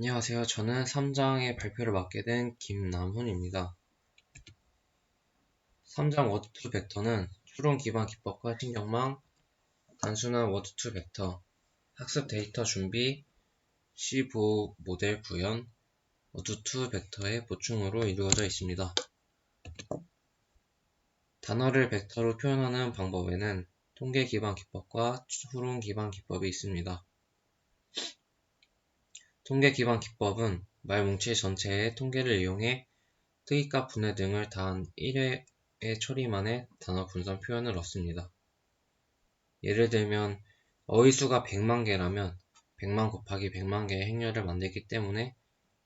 안녕하세요. 저는 3장의 발표를 맡게 된 김남훈입니다. 3장 워드2 벡터는 추론 기반 기법과 신경망, 단순한 워드2 벡터, 학습 데이터 준비, C 보호 모델 구현, 워드2 벡터의 보충으로 이루어져 있습니다. 단어를 벡터로 표현하는 방법에는 통계 기반 기법과 추론 기반 기법이 있습니다. 통계 기반 기법은 말 뭉치 전체의 통계를 이용해 특이값 분해 등을 다한 1회의 처리만의 단어 분산 표현을 얻습니다. 예를 들면 어휘수가 100만 개라면 100만 곱하기 100만 개의 행렬을 만들기 때문에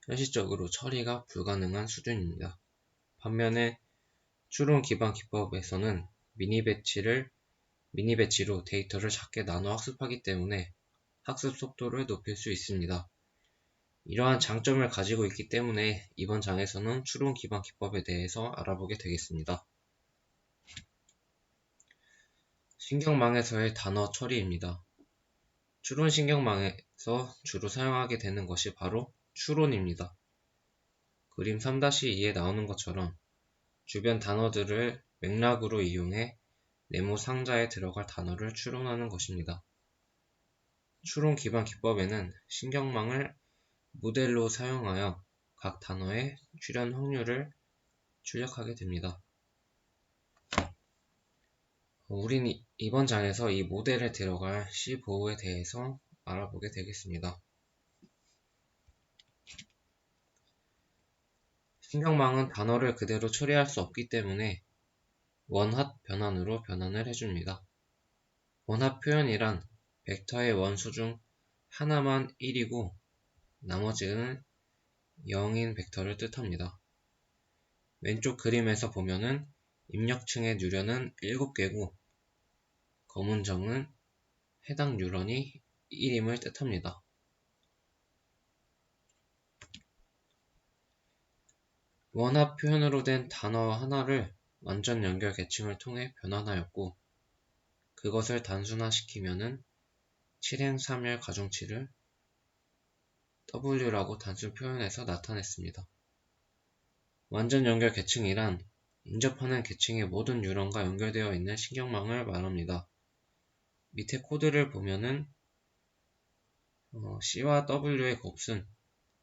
현실적으로 처리가 불가능한 수준입니다. 반면에 추론 기반 기법에서는 미니 배치로 데이터를 작게 나눠 학습하기 때문에 학습 속도를 높일 수 있습니다. 이러한 장점을 가지고 있기 때문에 이번 장에서는 추론 기반 기법에 대해서 알아보게 되겠습니다. 신경망에서의 단어 처리입니다. 추론 신경망에서 주로 사용하게 되는 것이 바로 추론입니다. 그림 3-2에 나오는 것처럼 주변 단어들을 맥락으로 이용해 네모 상자에 들어갈 단어를 추론하는 것입니다. 추론 기반 기법에는 신경망을 모델로 사용하여 각 단어의 출현 확률을 출력하게 됩니다. 우린 이번 장에서 이 모델에 들어갈 C 보호에 대해서 알아보게 되겠습니다. 신경망은 단어를 그대로 처리할 수 없기 때문에 원핫 변환으로 변환을 해줍니다. 원핫 표현이란 벡터의 원수 중 하나만 1이고 나머지는 0인 벡터를 뜻합니다. 왼쪽 그림에서 보면은 입력층의 뉴런은 7개고 검은 점은 해당 뉴런이 1임을 뜻합니다. 원합 표현으로 된 단어 하나를 완전 연결 계층을 통해 변환하였고 그것을 단순화시키면은 7행 3열 가중치를 W라고 단순 표현해서 나타냈습니다. 완전 연결 계층이란 인접하는 계층의 모든 뉴런과 연결되어 있는 신경망을 말합니다. 밑에 코드를 보면은 C와 W의 곱은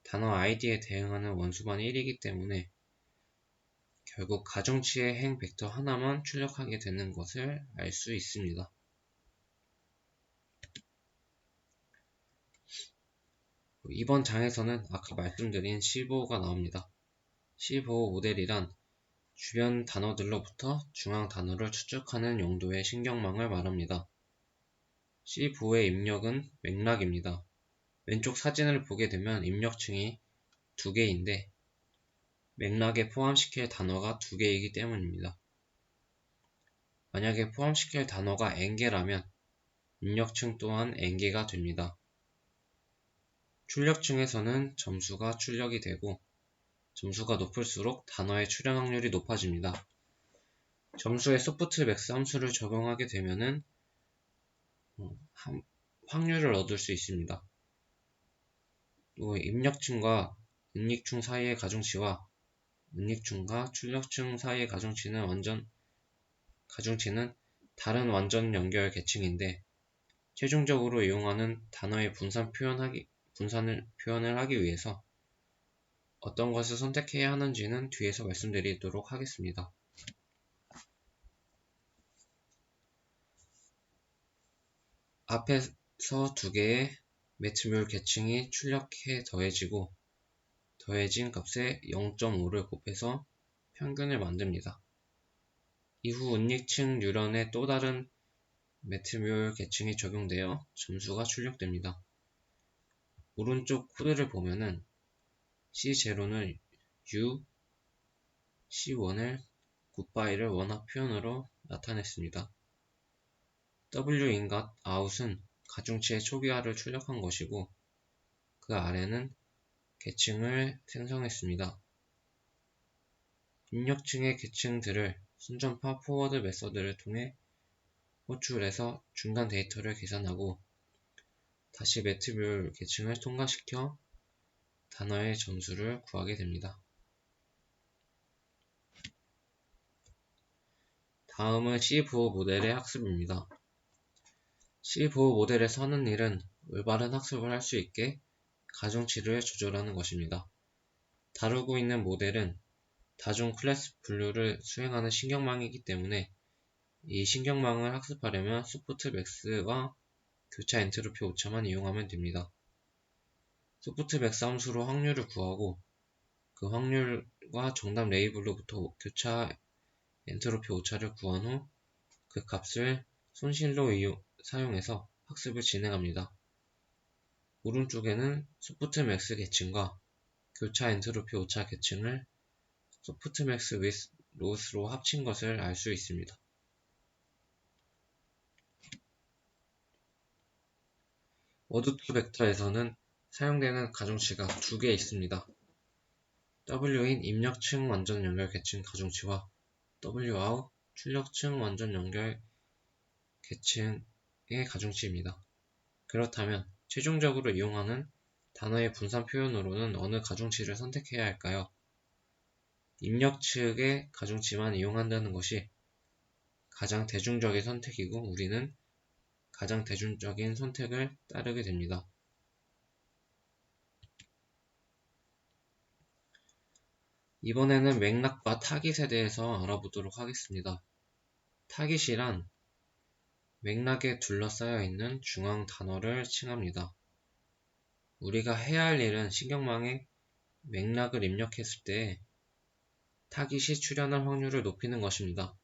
단어 id에 대응하는 원수만 1이기 때문에 결국 가중치의 행 벡터 하나만 출력하게 되는 것을 알 수 있습니다. 이번 장에서는 아까 말씀드린 C보호가 나옵니다. C보호 모델이란 주변 단어들로부터 중앙 단어를 추측하는 용도의 신경망을 말합니다. C보호의 입력은 맥락입니다. 왼쪽 사진을 보게 되면 입력층이 2개인데 맥락에 포함시킬 단어가 2개이기 때문입니다. 만약에 포함시킬 단어가 n개라면 입력층 또한 n개가 됩니다. 출력층에서는 점수가 출력이 되고 점수가 높을수록 단어의 출현 확률이 높아집니다. 점수에 소프트맥스 함수를 적용하게 되면은 확률을 얻을 수 있습니다. 또 입력층과 은닉층 사이의 가중치와 은닉층과 출력층 사이의 가중치는 다른 완전 연결 계층인데 최종적으로 이용하는 단어의 분산을 표현을 하기 위해서 어떤 것을 선택해야 하는지는 뒤에서 말씀드리도록 하겠습니다. 앞에서 2개의 매트뮬 계층이 출력해 더해진 값에 0.5를 곱해서 평균을 만듭니다. 이후 은닉층 뉴런에 또 다른 매트뮬 계층이 적용되어 점수가 출력됩니다. 오른쪽 코드를 보면은 C0는 U, C1을 굿바이를 원합 표현으로 나타냈습니다. W인과 out은 가중치의 초기화를 출력한 것이고 그 아래는 계층을 생성했습니다. 입력층의 계층들을 순전파 포워드 메서드를 통해 호출해서 중간 데이터를 계산하고 다시 매트뮬 계층을 통과시켜 단어의 점수를 구하게 됩니다. 다음은 C 부호 모델의 학습입니다. C 부호 모델에서 하는 일은 올바른 학습을 할 수 있게 가중치를 조절하는 것입니다. 다루고 있는 모델은 다중 클래스 분류를 수행하는 신경망이기 때문에 이 신경망을 학습하려면 소프트맥스와 교차 엔트로피 오차만 이용하면 됩니다. 소프트맥스 함수로 확률을 구하고 그 확률과 정답 레이블로부터 교차 엔트로피 오차를 구한 후 그 값을 손실로 사용해서 학습을 진행합니다. 오른쪽에는 소프트맥스 계층과 교차 엔트로피 오차 계층을 소프트맥스 with 로스로 합친 것을 알 수 있습니다. 워드2 벡터에서는 사용되는 가중치가 두 개 있습니다. W인 입력층 완전 연결 계층 가중치와 Wout 출력층 완전 연결 계층의 가중치입니다. 그렇다면 최종적으로 이용하는 단어의 분산 표현으로는 어느 가중치를 선택해야 할까요? 입력 측의 가중치만 이용한다는 것이 가장 대중적인 선택이고 우리는 가장 대중적인 선택을 따르게 됩니다. 이번에는 맥락과 타깃에 대해서 알아보도록 하겠습니다. 타깃이란 맥락에 둘러싸여 있는 중앙 단어를 칭합니다. 우리가 해야 할 일은 신경망에 맥락을 입력했을 때 타깃이 출현할 확률을 높이는 것입니다.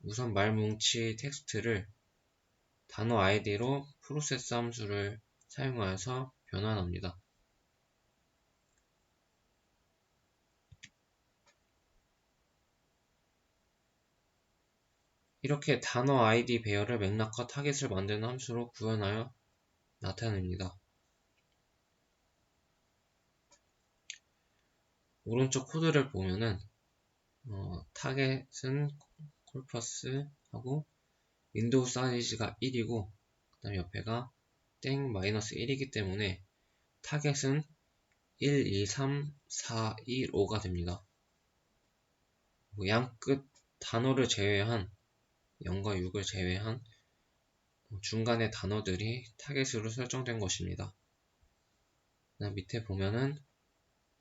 우선 말뭉치 텍스트를 단어 id로 프로세스 함수를 사용하여서 변환합니다. 이렇게 단어 id 배열을 맥락과 타깃을 만드는 함수로 구현하여 나타냅니다. 오른쪽 코드를 보면은 타겟은 콜퍼스 하고 윈도우 사이즈가 1이고 그 다음 옆에가 땡 마이너스 1이기 때문에 타겟은 1, 2, 3, 4, 2, 5가 됩니다. 양끝 단어를 제외한 0과 6을 제외한 중간의 단어들이 타겟으로 설정된 것입니다. 그다음 밑에 보면은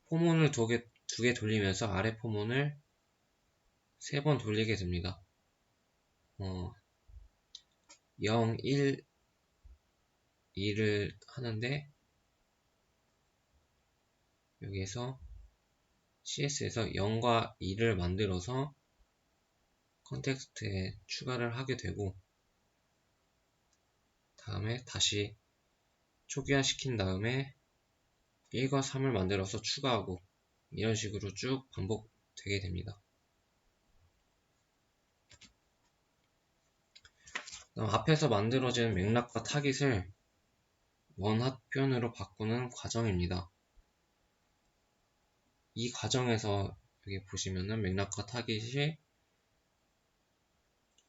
포문을 두 개 돌리면서 아래 포문을 3번 돌리게 됩니다. 0, 1, 2를 하는데 여기에서 CS에서 0과 2를 만들어서 컨텍스트에 추가를 하게 되고 다음에 다시 초기화 시킨 다음에 1과 3을 만들어서 추가하고 이런 식으로 쭉 반복되게 됩니다. 앞에서 만들어진 맥락과 타깃을 원핫 표현으로 바꾸는 과정입니다. 이 과정에서 여기 보시면은 맥락과 타깃이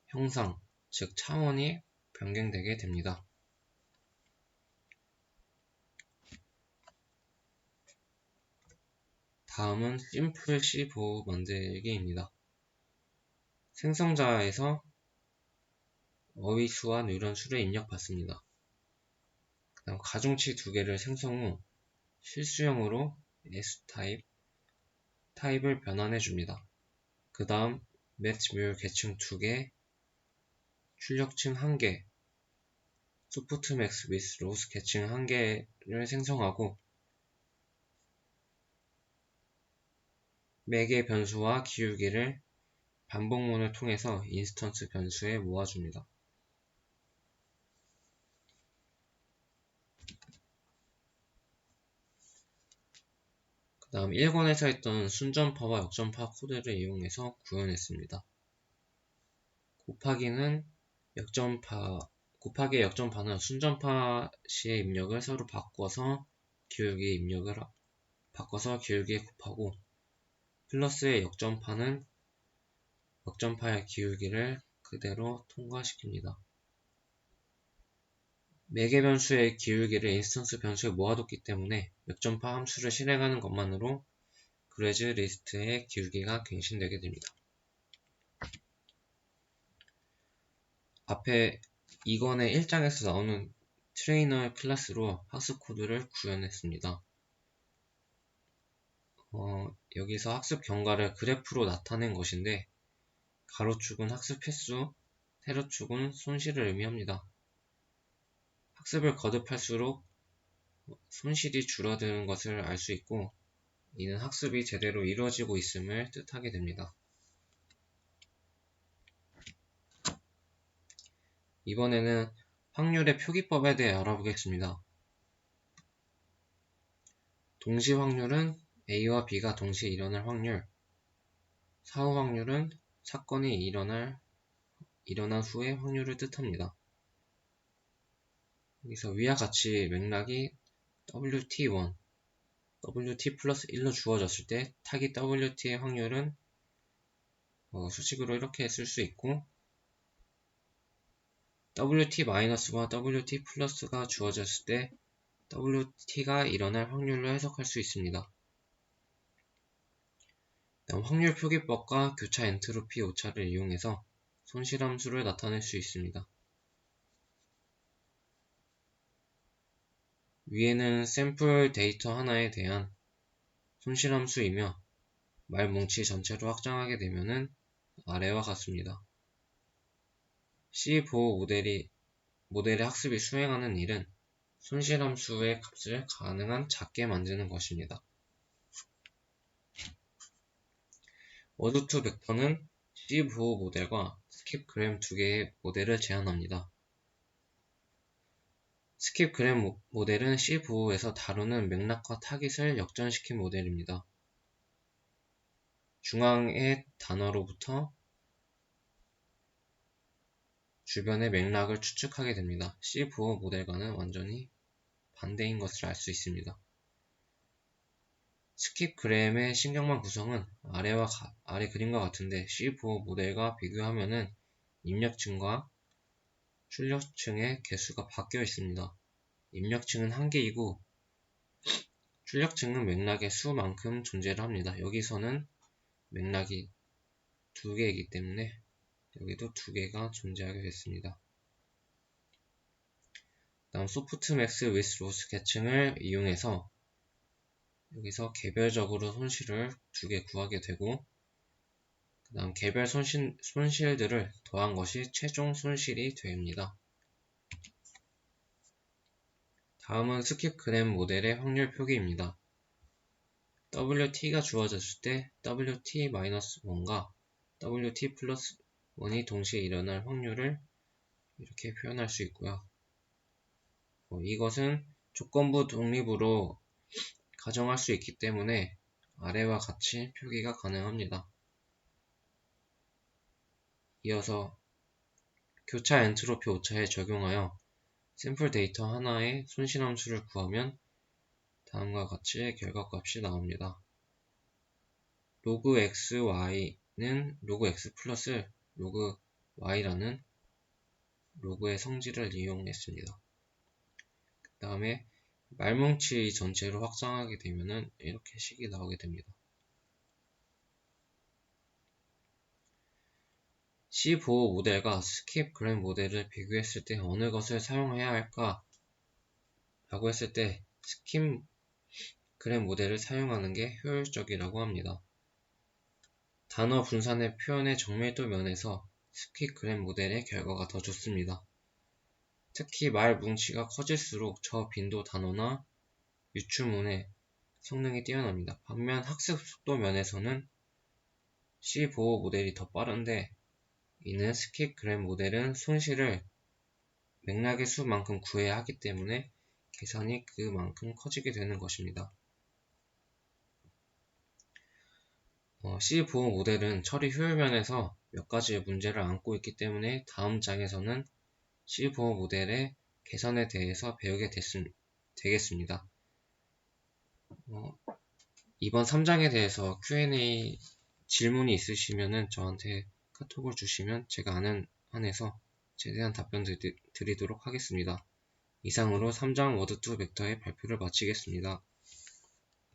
형상, 즉 차원이 변경되게 됩니다. 다음은 심플 C5 만들기입니다. 생성자에서 어휘수와 뉴런수를 입력받습니다. 그다음 가중치 두 개를 생성 후 실수형으로 S타입을 변환해 줍니다. 그 다음 매치뮬 계층 2개, 출력층 1개, 소프트맥스 with 로스 계층 1개를 생성하고 매개 변수와 기울기를 반복문을 통해서 인스턴스 변수에 모아줍니다. 그 다음 1권에서 했던 순전파와 역전파 코드를 이용해서 구현했습니다. 곱하기의 역전파는 순전파 시의 입력을 서로 바꿔서 기울기의 입력을 바꿔서 기울기에 곱하고 플러스의 역전파는 역전파의 기울기를 그대로 통과시킵니다. 매개 변수의 기울기를 인스턴스 변수에 모아뒀기 때문에 역전파 함수를 실행하는 것만으로 그레즈 리스트의 기울기가 갱신되게 됩니다. 앞에 2권의 1장에서 나오는 트레이너 클래스로 학습 코드를 구현했습니다. 여기서 학습 경과를 그래프로 나타낸 것인데 가로축은 학습 횟수, 세로축은 손실을 의미합니다. 학습을 거듭할수록 손실이 줄어드는 것을 알 수 있고 이는 학습이 제대로 이루어지고 있음을 뜻하게 됩니다. 이번에는 확률의 표기법에 대해 알아보겠습니다. 동시 확률은 A와 B가 동시에 일어날 확률, 사후 확률은 사건이 일어난 후의 확률을 뜻합니다. 여기서 위와 같이 맥락이 WT1, WT 플러스 1로 주어졌을 때 타깃 WT의 확률은 수식으로 이렇게 쓸 수 있고 WT-와 WT 플러스가 주어졌을 때 WT가 일어날 확률로 해석할 수 있습니다. 다음 확률 표기법과 교차 엔트로피 오차를 이용해서 손실함수를 나타낼 수 있습니다. 위에는 샘플 데이터 하나에 대한 손실함수이며 말 뭉치 전체로 확장하게 되면은 아래와 같습니다. C 보호 모델의 학습이 수행하는 일은 손실함수의 값을 가능한 작게 만드는 것입니다. 워드2 벡터는 C 보호 모델과 스킵그램 두 개의 모델을 제한합니다. 스킵그램 모델은 C 보호에서 다루는 맥락과 타깃을 역전시킨 모델입니다. 중앙의 단어로부터 주변의 맥락을 추측하게 됩니다. C 보호 모델과는 완전히 반대인 것을 알 수 있습니다. 스킵그램의 신경망 구성은 아래 그림과 같은데 C 보호 모델과 비교하면은 입력층과 출력층의 개수가 바뀌어 있습니다. 입력층은 한 개이고 출력층은 맥락의 수만큼 존재를 합니다. 여기서는 맥락이 두 개이기 때문에 여기도 두 개가 존재하게 됐습니다. 다음 소프트맥스 with 로스 계층을 이용해서 여기서 개별적으로 손실을 두 개 구하게 되고 그 다음 개별 손실들을 더한 것이 최종 손실이 됩니다. 다음은 스킵그램 모델의 확률 표기입니다. WT가 주어졌을 때 WT-1과 WT 플러스 1이 동시에 일어날 확률을 이렇게 표현할 수 있고요. 이것은 조건부 독립으로 가정할 수 있기 때문에 아래와 같이 표기가 가능합니다. 이어서 교차 엔트로피 오차에 적용하여 샘플 데이터 하나의 손실함수를 구하면 다음과 같이 결과값이 나옵니다. 로그 xy는 로그 x 플러스 로그 y라는 로그의 성질을 이용했습니다. 그 다음에 말뭉치 전체로 확장하게 되면은 이렇게 식이 나오게 됩니다. C 보호 모델과 스킵그램 모델을 비교했을 때 어느 것을 사용해야 할까? 라고 했을 때 스킵그램 모델을 사용하는 게 효율적이라고 합니다. 단어 분산의 표현의 정밀도 면에서 스킵그램 모델의 결과가 더 좋습니다. 특히 말 뭉치가 커질수록 저빈도 단어나 유추문의 성능이 뛰어납니다. 반면 학습 속도 면에서는 C 보호 모델이 더 빠른데 이는 스킵그램 모델은 손실을 맥락의 수만큼 구해야 하기 때문에 계산이 그만큼 커지게 되는 것입니다. C 보호 모델은 처리 효율 면에서 몇 가지의 문제를 안고 있기 때문에 다음 장에서는 C 보호 모델의 개선에 대해서 배우게 되겠습니다. 이번 3장에 대해서 Q&A 질문이 있으시면은 저한테 카톡을 주시면 제가 아는 한에서 최대한 답변 드리도록 하겠습니다. 이상으로 3장 워드2 벡터의 발표를 마치겠습니다.